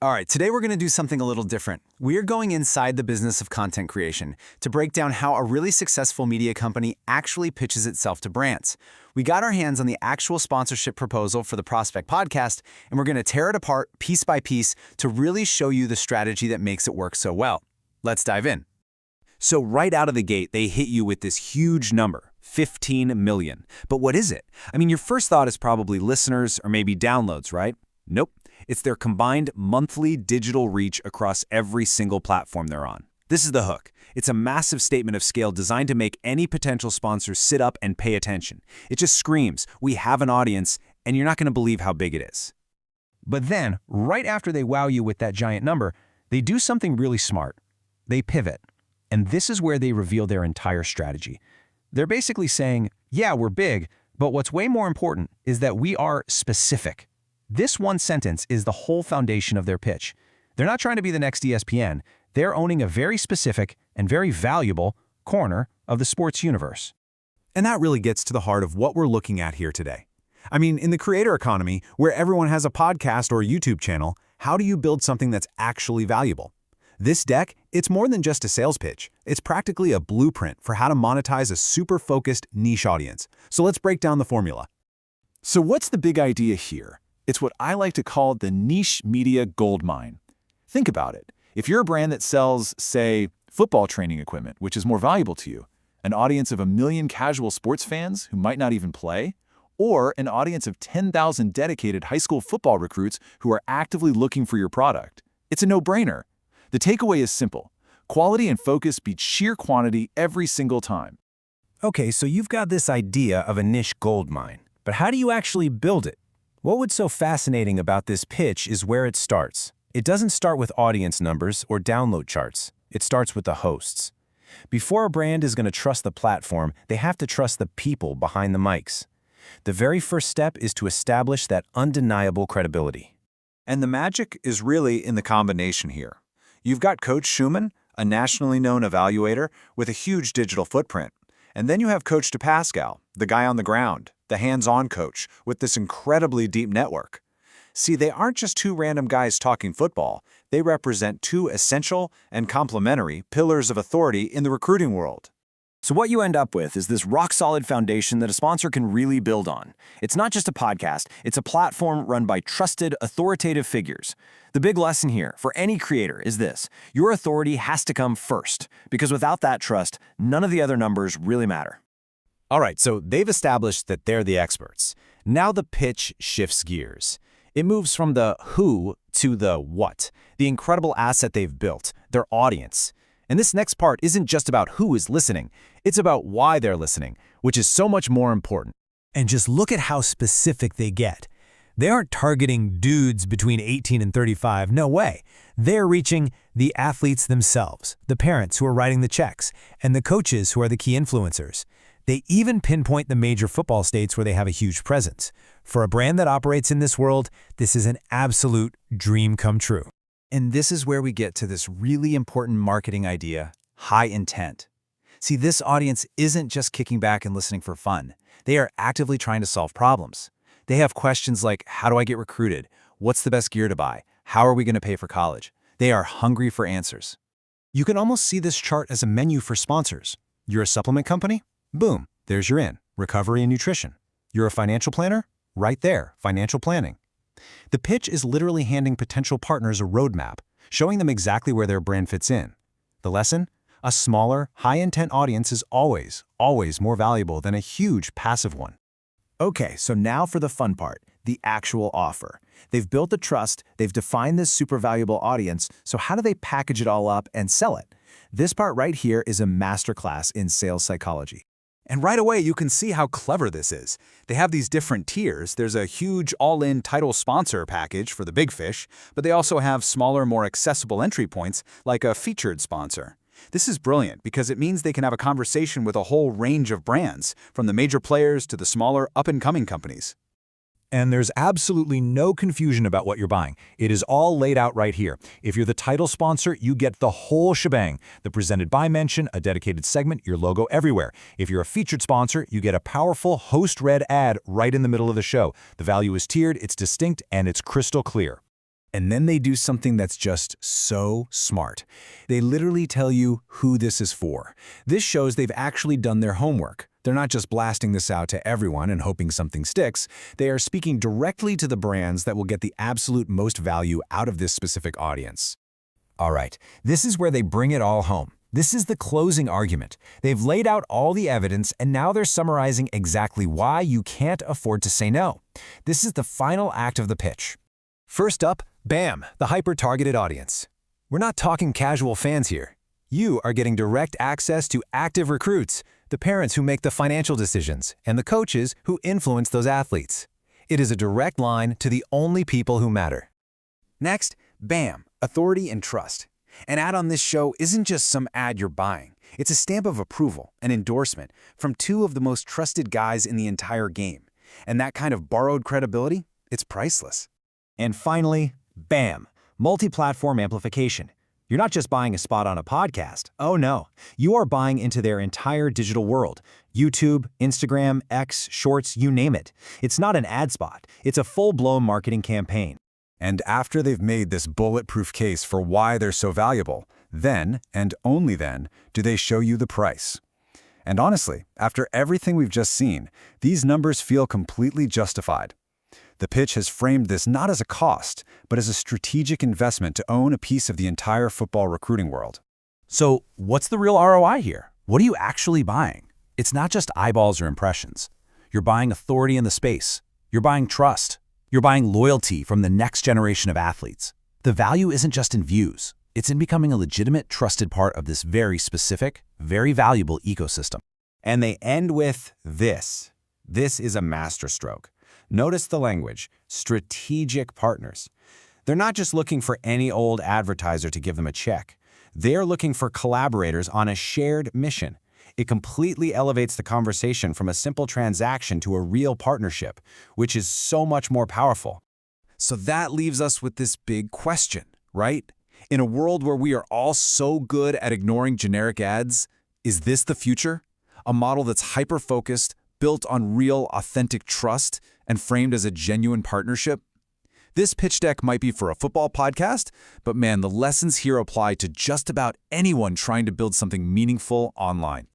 All right, today we're going to do something a little different. We're going inside the business of content creation to break down how a really successful media company actually pitches itself to brands. We got our hands on the actual sponsorship proposal for the Prospect podcast, and we're going to tear it apart piece by piece to really show you the strategy that makes it work so well. Let's dive in. So right out of the gate, they hit you with this huge number, 15 million. But what is it? I mean, your first thought is probably listeners or maybe downloads, right? Nope. It's their combined monthly digital reach across every single platform they're on. This is the hook. It's a massive statement of scale designed to make any potential sponsor sit up and pay attention. It just screams, we have an audience, and you're not going to believe how big it is. But then, right after they wow you with that giant number, they do something really smart. They pivot. And this is where they reveal their entire strategy. They're basically saying, yeah, we're big, but what's way more important is that we are specific. This one sentence is the whole foundation of their pitch. They're not trying to be the next ESPN. They're owning a very specific and very valuable corner of the sports universe. And that really gets to the heart of what we're looking at here today. I mean, in the creator economy, where everyone has a podcast or a YouTube channel, how do you build something that's actually valuable? This deck, it's more than just a sales pitch. It's practically a blueprint for how to monetize a super focused niche audience. So let's break down the formula. So what's the big idea here? It's what I like to call the niche media goldmine. Think about it. If you're a brand that sells, say, football training equipment, which is more valuable to you, an audience of 1 million casual sports fans who might not even play, or an audience of 10,000 dedicated high school football recruits who are actively looking for your product, it's a no-brainer. The takeaway is simple. Quality and focus beat sheer quantity every single time. Okay, so you've got this idea of a niche goldmine, but how do you actually build it? What's so fascinating about this pitch is where it starts. It doesn't start with audience numbers or download charts. It starts with the hosts. Before a brand is going to trust the platform, they have to trust the people behind the mics. The very first step is to establish that undeniable credibility. And the magic is really in the combination here. You've got Coach Schuman, a nationally known evaluator with a huge digital footprint. And then you have Coach Depascale, the guy on the ground, the hands-on coach with this incredibly deep network. See, they aren't just two random guys talking football. They represent two essential and complementary pillars of authority in the recruiting world. So what you end up with is this rock-solid foundation that a sponsor can really build on. It's not just a podcast, it's a platform run by trusted, authoritative figures. The big lesson here for any creator is this: your authority has to come first, because without that trust, none of the other numbers really matter. All right, so they've established that they're the experts. Now the pitch shifts gears. It moves from the who to the what, the incredible asset they've built, their audience. And this next part isn't just about who is listening, it's about why they're listening, which is so much more important. And just look at how specific they get. They aren't targeting dudes between 18 and 35, no way. They're reaching the athletes themselves, the parents who are writing the checks, and the coaches who are the key influencers. They even pinpoint the major football states where they have a huge presence. For a brand that operates in this world, this is an absolute dream come true. And this is where we get to this really important marketing idea, high intent. See, this audience isn't just kicking back and listening for fun. They are actively trying to solve problems. They have questions like, how do I get recruited? What's the best gear to buy? How are we going to pay for college? They are hungry for answers. You can almost see this chart as a menu for sponsors. You're a supplement company? Boom, there's your in, recovery and nutrition. You're a financial planner? Right there, financial planning. The pitch is literally handing potential partners a roadmap, showing them exactly where their brand fits in. The lesson? A smaller, high-intent audience is always more valuable than a huge, passive one. Okay, so now for the fun part, the actual offer. They've built the trust, they've defined this super valuable audience, so how do they package it all up and sell it? This part right here is a masterclass in sales psychology. And right away, you can see how clever this is. They have these different tiers. There's a huge all-in title sponsor package for the big fish, but they also have smaller, more accessible entry points, like a featured sponsor. This is brilliant because it means they can have a conversation with a whole range of brands, from the major players to the smaller, up-and-coming companies. And there's absolutely no confusion about what you're buying. It is all laid out right here. If you're the title sponsor, you get the whole shebang. The presented by mention, a dedicated segment, your logo everywhere. If you're a featured sponsor, you get a powerful host-read ad right in the middle of the show. The value is tiered, it's distinct, and it's crystal clear. And then they do something that's just so smart. They literally tell you who this is for. This shows they've actually done their homework. They're not just blasting this out to everyone and hoping something sticks. They are speaking directly to the brands that will get the absolute most value out of this specific audience. All right, this is where they bring it all home. This is the closing argument. They've laid out all the evidence, and now they're summarizing exactly why you can't afford to say no. This is the final act of the pitch. First up, bam, the hyper-targeted audience. We're not talking casual fans here. You are getting direct access to active recruits, the parents who make the financial decisions, and the coaches who influence those athletes. It is a direct line to the only people who matter. Next, bam, authority and trust. An ad on this show isn't just some ad you're buying. It's a stamp of approval, an endorsement, from two of the most trusted guys in the entire game. And that kind of borrowed credibility, it's priceless. And finally, bam, multi-platform amplification. You're not just buying a spot on a podcast. Oh no, you are buying into their entire digital world. YouTube, Instagram, X, Shorts, you name it. It's not an ad spot. It's a full-blown marketing campaign. And after they've made this bulletproof case for why they're so valuable, then, and only then, do they show you the price. And honestly, after everything we've just seen, these numbers feel completely justified. The pitch has framed this not as a cost, but as a strategic investment to own a piece of the entire football recruiting world. So what's the real ROI here? What are you actually buying? It's not just eyeballs or impressions. You're buying authority in the space. You're buying trust. You're buying loyalty from the next generation of athletes. The value isn't just in views. It's in becoming a legitimate, trusted part of this very specific, very valuable ecosystem. And they end with this. This is a masterstroke. Notice the language, strategic partners. They're not just looking for any old advertiser to give them a check. They're looking for collaborators on a shared mission. It completely elevates the conversation from a simple transaction to a real partnership, which is so much more powerful. So that leaves us with this big question, right? In a world where we are all so good at ignoring generic ads, is this the future? A model that's hyper-focused, built on real, authentic trust, and framed as a genuine partnership? This pitch deck might be for a football podcast, but man, the lessons here apply to just about anyone trying to build something meaningful online.